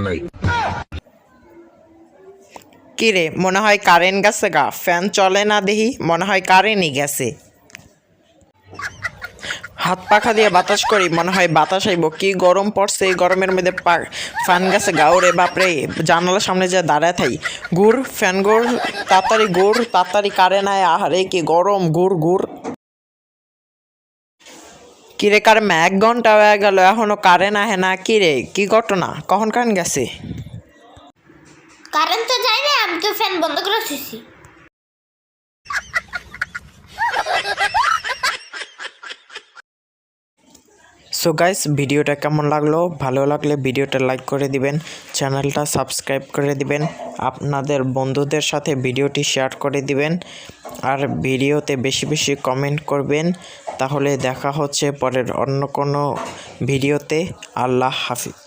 নাই। কি রে, মনে হয় কারেন্ট গেছে গা। ফ্যান চলে না দেখি, মনে হয় কারেন্টই গেছে। হাত পাখা দিয়ে বাতাস করি, মনে হয় বাতাস আইব। কি গরম পড়ছে, এই গরমের মধ্যে ফ্যান গেছে গা। ওরে বাপরে, জানালার সামনে যে দাঁড়ায় থাই। ঘুর ফ্যান ঘুর, তাড়াতাড়ি ঘুর, তাড়াতাড়ি কারেন্ট আয়। আহারে কি গরম, ঘুর ঘুর। কিরে কার 1 ঘন্টা হয়ে গেল, এখনো কারেন্ট আহে না। কিরে কি ঘটনা, কখন কারেন্ট গেছে? কারেন্ট তো যায় না, আমি তো ফ্যান বন্ধ করে শুয়েছি। সো গাইস, ভিডিওটা কেমন লাগলো? ভালো লাগলে ভিডিওটা লাইক করে দিবেন, চ্যানেলটা সাবস্ক্রাইব করে দিবেন, আপনাদের বন্ধুদের সাথে ভিডিওটি শেয়ার করে দিবেন, আর ভিডিওতে বেশি বেশি কমেন্ট করবেন। তাহলে দেখা হচ্ছে পরের অন্য কোনো ভিডিওতে। আল্লাহ হাফিজ।